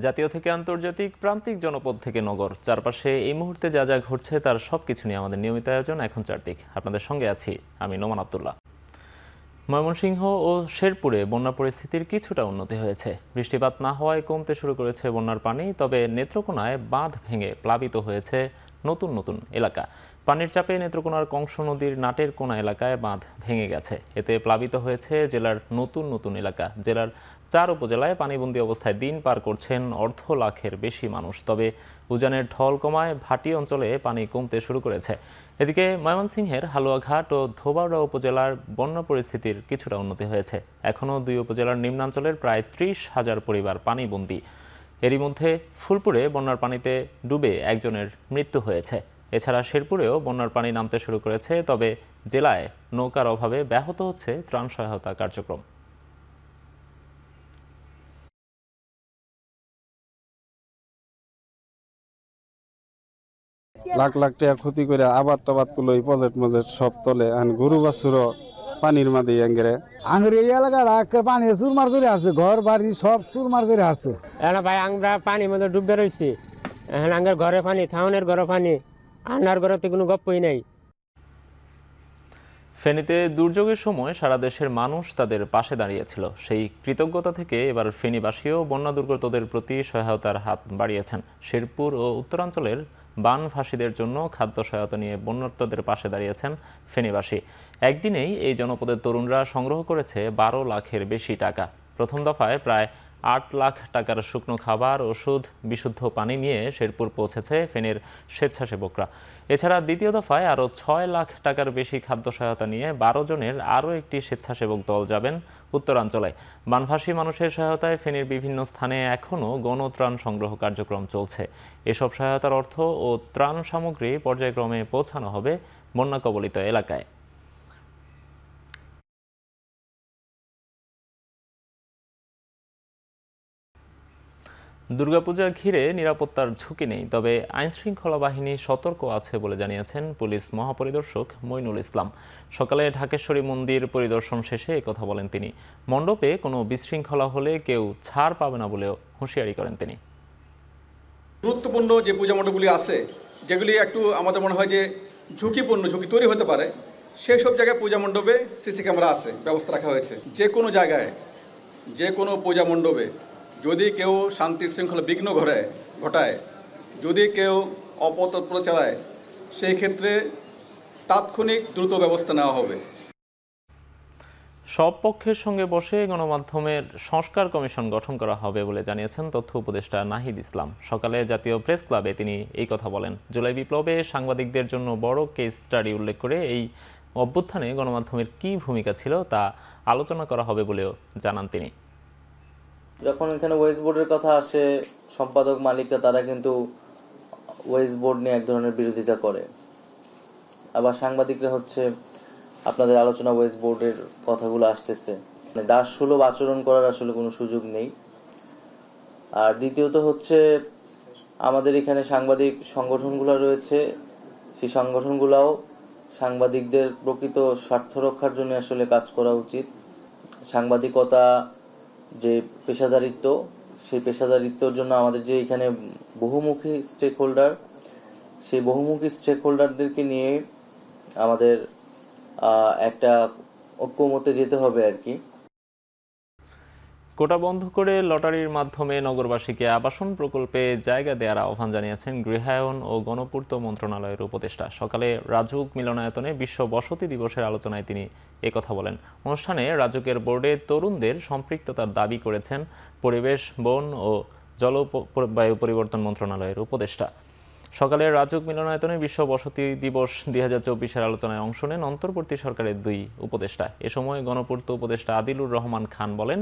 জাতীয় থেকে আন্তর্জাতিক, প্রান্তিক জনপদ থেকে নগর, চারপাশে এই মুহূর্তে যা যা ঘটছে তার সবকিছু নিয়ে আমাদের নিয়মিত আয়োজন এখন চারদিক। আপনাদের সঙ্গে আছি আমি নোমান আব্দুল্লাহ। ময়মনসিংহ ও শেরপুরে বন্যা পরিস্থিতির কিছুটা উন্নতি হয়েছে। বৃষ্টিপাত না হওয়ায় কমতে শুরু করেছে বন্যার পানি, তবে নেত্রকোনায় বাঁধ ভেঙে প্লাবিত হয়েছে নতুন নতুন এলাকা। পানির চাপে নেত্রকোনার কংস নদীর নাটের কোনা এলাকায় বাঁধ ভেঙে গেছে। এতে প্লাবিত হয়েছে জেলার নতুন নতুন এলাকা। জেলার 4 উপজেলায় পানিবন্দী অবস্থায় দিন পার করছেন অর্ধ লাখের বেশি মানুষ। তবে উজানের ঢল কমায় ভাটি অঞ্চলে পানি কমতে শুরু করেছে। এদিকে ময়মনসিংহের হালুয়াঘাট ও ধোবাউড়া উপজেলার বন্যা পরিস্থিতির কিছুটা উন্নতি হয়েছে। এখনও 2 উপজেলার নিম্নাঞ্চলের প্রায় 30,000 পরিবার পানিবন্দী। এরই মধ্যে ফুলপুরে বন্যার পানিতে ডুবে একজনের মৃত্যু হয়েছে। এছাড়া শেরপুরেও বন্যার পানি নামতে শুরু করেছে, তবে জেলায় নৌকার অভাবে ব্যাহত হচ্ছে ত্রাণ সহায়তা কার্যক্রম। লাখ লাখ টাকা ক্ষতি করে আবাদ টাবাদ গুলো প্রজেক্ট মজেক্ট সব তলে গরু বাছুর পানির মাঝে আঙ্গুর এই এলাকাটা পানি চুরমার করে আসছে, ঘর বাড়ি সব চুরমার করে আসছে। এখন ভাই আমরা পানির মধ্যে ডুববে রয়েছি। এখন আঙ্গের ঘরে পানি, থাউনের ঘরে পানি, আন্নার ঘরে তো কোনো গপ্পই নাই। ফেনীতে দুর্যোগের সময় সারা দেশের মানুষ তাদের পাশে দাঁড়িয়েছিল। সেই কৃতজ্ঞতা থেকে এবার ফেনীবাসীও বন্যা দুর্গতদের প্রতি সহায়তার হাত বাড়িয়েছেন। শেরপুর ও উত্তরাঞ্চলের বানভাসীদের জন্য খাদ্য সহায়তা নিয়ে বন্যার্তদের পাশে দাঁড়িয়েছেন ফেনীবাসী। একদিনেই এই জনপদের তরুণরা সংগ্রহ করেছে 12 লাখের বেশি টাকা। প্রথম দফায় প্রায় 8 লাখ টাকার শুকনো খাবার, ওষুধ, বিশুদ্ধ পানি নিয়ে শেরপুর পৌঁছেছে ফেনীর স্বেচ্ছাসেবকরা। এছাড়া দ্বিতীয় দফায় আরও 6 লাখ টাকার বেশি খাদ্য সহায়তা নিয়ে 12 জনের আরও একটি স্বেচ্ছাসেবক দল যাবেন উত্তরাঞ্চলে। বানভাসী মানুষের সহায়তায় ফেনীর বিভিন্ন স্থানে এখনও গণত্রাণ সংগ্রহ কার্যক্রম চলছে। এসব সহায়তার অর্থ ও ত্রাণ সামগ্রী পর্যায়ক্রমে পৌঁছানো হবে বন্যা কবলিত এলাকায়। দুর্গাপূজা ঘিরে নিরাপত্তার ঝুঁকি নেই, তবে আইনশৃঙ্খলা বাহিনী সতর্ক আছে বলে জানিয়েছেন পুলিশ মহাপরিদর্শক মইনুল ইসলাম। সকালে ঢাকেশ্বরী মন্দির পরিদর্শন শেষে একথা বলেন তিনি। মণ্ডপে কোনো বিশৃঙ্খলা হলে কেউ ছাড় পাবে না বলেও হুঁশিয়ারি করেন তিনি। গুরুত্বপূর্ণ যে পূজা মণ্ডপগুলি আছে, যেগুলি একটু আমাদের মনে হয় যে ঝুঁকি তৈরি হতে পারে, সেই সব জায়গায় পূজা মণ্ডপে সিসি ক্যামেরা আছে, ব্যবস্থা রাখা হয়েছে। যে কোনো জায়গায়, যে কোনো পূজা মণ্ডপে যদি কেউ শান্তি শৃঙ্খলা বিঘ্ন ঘটায়, যদি কেউ অপতৎপর চালায়, সেই ক্ষেত্রে তাৎক্ষণিক দ্রুত ব্যবস্থা নেওয়া হবে। সব পক্ষের সঙ্গে বসে গণমাধ্যমের সংস্কার কমিশন গঠন করা হবে বলে জানিয়েছেন তথ্য উপদেষ্টা নাহিদ ইসলাম। সকালে জাতীয় প্রেস ক্লাবে তিনি এই কথা বলেন। জুলাই বিপ্লবে সাংবাদিকদের জন্য বড় কেস স্টাডি উল্লেখ করে এই অভ্যুত্থানে গণমাধ্যমের কী ভূমিকা ছিল তা আলোচনা করা হবে বলেও জানান তিনি। যখন এখানে ওয়েজ বোর্ডের কথা আসে, সম্পাদক মালিকরা তারা কিন্তু ওয়েজ বোর্ড নিয়ে এক ধরনের বিরোধিতা করে। আবার সাংবাদিকরা হচ্ছে আপনাদের আলোচনা ওয়েজ বোর্ডের কথাগুলো আসতেছে, দাসসুলভ আচরণ করার আসলে কোনো সুযোগ নেই। আর দ্বিতীয়ত হচ্ছে আমাদের এখানে সাংবাদিক সংগঠনগুলো রয়েছে, সেই সংগঠনগুলোও সাংবাদিকদের প্রকৃত স্বার্থ রক্ষার জন্য আসলে কাজ করা উচিত। সাংবাদিকতা যে পেশাদারিত্ব, সেই পেশাদারিত্বর জন্য আমাদের যে এখানে বহুমুখী স্টেক হোল্ডার, সেই বহুমুখী স্টেক হোল্ডারদেরকে নিয়ে আমাদের একটা ঐক্যমতে যেতে হবে আর কি। কোটা বন্ধ করে লটারির মাধ্যমে নগরবাসীকে আবাসন প্রকল্পে জায়গা দেওয়ার আহ্বান জানিয়েছেন গৃহায়ন ও গণপূর্ত মন্ত্রণালয়ের উপদেষ্টা। সকালে রাজুক মিলনায়তনে বিশ্ব বসতি দিবসের আলোচনায় তিনি একথা বলেন। অনুষ্ঠানে রাজুকের বোর্ডে তরুণদের সম্পৃক্ততার দাবি করেছেন পরিবেশ, বন ও জলবায়ু পরিবর্তন মন্ত্রণালয়ের উপদেষ্টা। সকালে রাজুক মিলনায়তনে বিশ্ব বসতি দিবস 2024-এর আলোচনায় অংশ নেন অন্তর্বর্তী সরকারের 2 উপদেষ্টা। এ সময় গণপূর্ত উপদেষ্টা আদিলুর রহমান খান বলেন,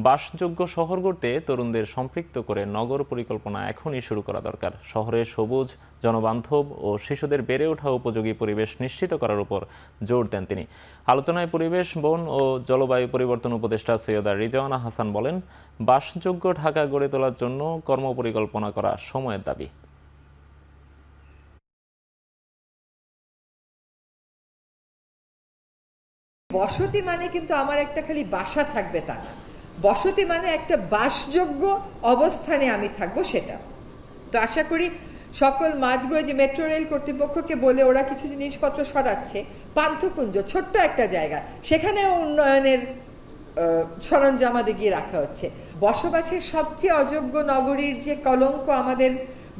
বাসযোগ্য শহর গড়তে তরুণদের সম্পৃক্ত করে নগর পরিকল্পনা এখনই শুরু করা দরকার। শহরে সবুজ, জনবান্ধব ও শিশুদের বেড়ে ওঠা উপযোগী পরিবেশ নিশ্চিত করার উপর জোর দেন তিনি। আলোচনায় পরিবেশ, বন ও জলবায়ু পরিবর্তন উপদেষ্টা সৈয়দা রিজওয়ানা হাসান বলেন, বাসযোগ্য ঢাকা গড়ে তোলার জন্য কর্মপরিকল্পনা করা সময়ের দাবি। বসতি মানে কিন্তু আমার একটা খালি বাসা থাকবে তা না। বসতি মানে একটা বাসযোগ্য অবস্থানে আমি থাকবো, সেটা। তো আশা করি সকল মাঠগুলো যে মেট্রো রেল কর্তৃপক্ষকে বলে ওরা কিছু জিনিসপত্র সরাচ্ছে, পান্থকুঞ্জ ছোট্ট একটা জায়গা, সেখানেও উন্নয়নের সরঞ্জামাদি গিয়ে রাখা হচ্ছে। বসবাসের সবচেয়ে অযোগ্য নগরীর যে কলঙ্ক আমাদের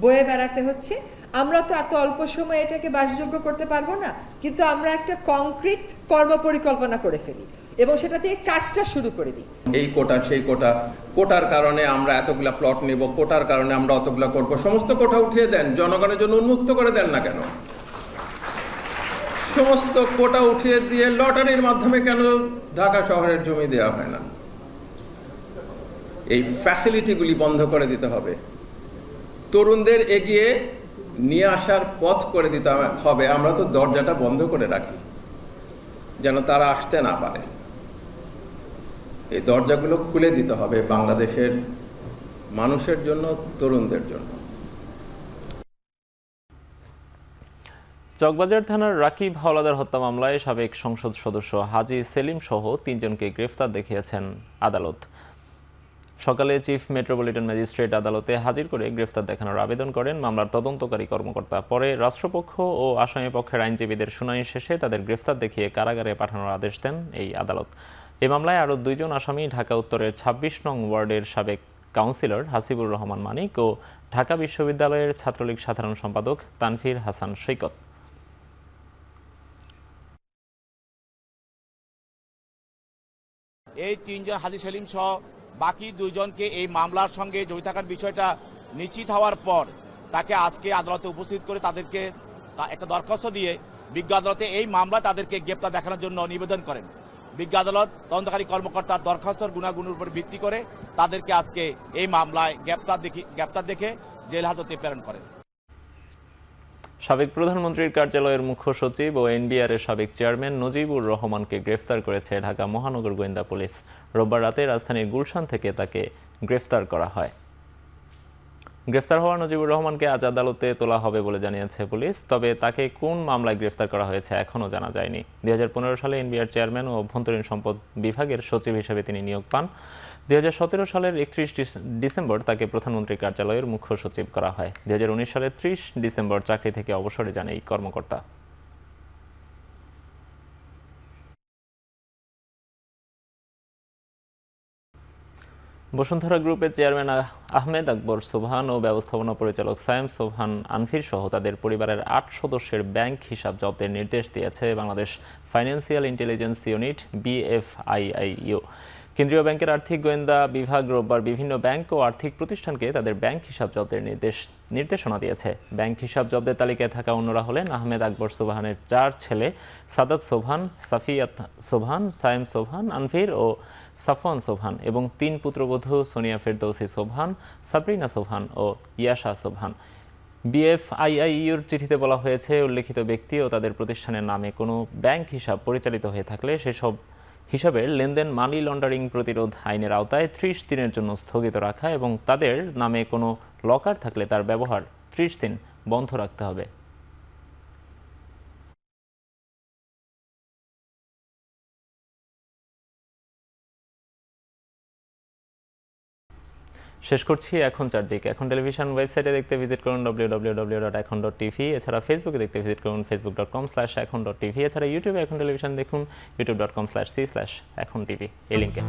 বয়ে বেড়াতে হচ্ছে, আমরা তো এত অল্প সময়ে এটাকে বাসযোগ্য করতে পারবো না, কিন্তু আমরা একটা কংক্রিট কর্মপরিকল্পনা করে ফেলি এবং সেটা দিয়ে কাজটা শুরু করে দিই। এই কোটা সেই কোটা, কোটার কারণে আমরা এতগুলা প্লট নেব, কোটার কারণে আমরা অতগুলা করব, সমস্ত কোটা উঠিয়ে দেন, জনগণের জন্য উন্মুক্ত করে দেন না কেন? সমস্ত কোটা উঠিয়ে দিয়ে লটারির মাধ্যমে কেন ঢাকা শহরের জমি দেওয়া হয় না? এই ফ্যাসিলিটিগুলি বন্ধ করে দিতে হবে। তরুণদের এগিয়ে নিয়ে আসার পথ করে দিতে হবে। আমরা তো দরজাটা বন্ধ করে রাখি যেন তারা আসতে না পারে। এই দরজাগুলো খুলে দিতে হবে বাংলাদেশের মানুষের জন্য, তরুণদের জন্য। চকবাজার থানার রাকিব হাওলাদার হত্যা মামলায় সাবেক সংসদ সদস্য হাজী সেলিম সহ 3 জনকে গ্রেফতার দেখিয়েছেন আদালত। সকালে চিফ মেট্রোপলিটন ম্যাজিস্ট্রেট আদালতে হাজির করে গ্রেফতার দেখানোর আবেদন করেন মামলার তদন্তকারী কর্মকর্তা। পরে রাষ্ট্রপক্ষ ও আসামি পক্ষের আইনজীবীদের শুনানি শেষে তাদের গ্রেফতার দেখিয়ে কারাগারে পাঠানোর আদেশ দেন এই আদালত। এই মামলায় আরও 2 জন আসামি ঢাকা উত্তরের 26 নং ওয়ার্ডের সাবেক কাউন্সিলর হাসিবুর রহমান মানিক ও ঢাকা বিশ্ববিদ্যালয়ের ছাত্রলীগ সাধারণ সম্পাদক তানভীর হাসান সৈকত। এই 3 জন হাজী সেলিম সহ বাকি 2 জনকে এই মামলার সঙ্গে জড়িত থাকার বিষয়টা নিশ্চিত হওয়ার পর তাকে আজকে আদালতে উপস্থিত করে তাদেরকে একটা দরখাস্ত দিয়ে বিজ্ঞ আদালতে এই মামলা তাদেরকে গ্রেপ্তার দেখানোর জন্য নিবেদন করেন। বিজ্ঞ আদালত তদন্তকারী কর্মকর্তার দরখাস্তর গুণাগুণের উপর ভিত্তি করে তাদেরকে আজকে এই মামলায় গ্রেপ্তার দেখে জেল হাজতে প্রেরণ করেন। সাবেক প্রধানমন্ত্রীর কার্যালয়ের মুখ্য সচিব ও এনবিআরের সাবেক চেয়ারম্যান নজিবুর রহমানকে গ্রেফতার করেছে ঢাকা মহানগর গোয়েন্দা পুলিশ। রোববার রাতে রাজধানীর গুলশান থেকে তাকে গ্রেফতার করা হয়। গ্রেফতার হওয়া নজিবুর রহমানকে আজ আদালতে তোলা হবে বলে জানিয়েছে পুলিশ। তবে তাকে কোন মামলায় গ্রেফতার করা হয়েছে এখনও জানা যায়নি। 2015 সালে এনবিআর চেয়ারম্যান ও অভ্যন্তরীণ সম্পদ বিভাগের সচিব হিসেবে তিনি নিয়োগ পান। 2017 সালের 31 ডিসেম্বর তাকে প্রধানমন্ত্রীর কার্যালয়ের মুখ্য সচিব করা হয়। 2019 সালের 30 ডিসেম্বর চাকরি থেকে অবসরে যান এই কর্মকর্তা। বসুন্ধরা গ্রুপের চেয়ারম্যান আহমেদ আকবর সোবহান ও ব্যবস্থাপনা পরিচালক সায়েম সোবহান আনফির সহ তাদের পরিবারের 8 সদস্যের ব্যাংক হিসাব জব্দের নির্দেশ দিয়েছে Bangladesh financial intelligence unit BFIIU। কেন্দ্রীয় ব্যাংকের আর্থিক গোয়েন্দা বিভাগ রোববার বিভিন্ন ব্যাংক ও আর্থিক প্রতিষ্ঠানকে তাদের ব্যাংক হিসাব জব্দের নির্দেশনা দিয়েছে। ব্যাংক হিসাব জব্দের তালিকায় থাকা অন্যরা হলেন আহমেদ আকবর সোবহানের 4 ছেলে সাদাত সোবহান, সাফিয়াত সোবহান, সায়েম সোবহান আনফির ও সাফওয়ান সোবহান এবং 3 পুত্রবধূ সোনিয়া ফেরদৌসী সোবহান, সাবরিনা সোবহান ও ইয়াশা সোবহান। BFIIUর চিঠিতে বলা হয়েছে উল্লেখিত ব্যক্তি ও তাদের প্রতিষ্ঠানের নামে কোনো ব্যাংক হিসাব পরিচালিত হয়ে থাকলে সেসব হিসাবের লেনদেন মানি লন্ডারিং প্রতিরোধ আইনের আওতায় 30 দিনের জন্য স্থগিত রাখা এবং তাদের নামে কোনো লকার থাকলে তার ব্যবহার 30 দিন বন্ধ রাখতে হবে। শেষ করছি এখন চারদিক। এখন টেলিভিশন ওয়েবসাইটে দেখতে ভিজিট করুন www.ekhon.tv। এছাড়া ফেসবুকে দেখতে ভিজিট করুন facebook.com/ekhon.tv। এছাড়া ইউটিউবে এখন টেলিভিশন দেখুন youtube.com/c/ekhon.tv এই লিঙ্কে।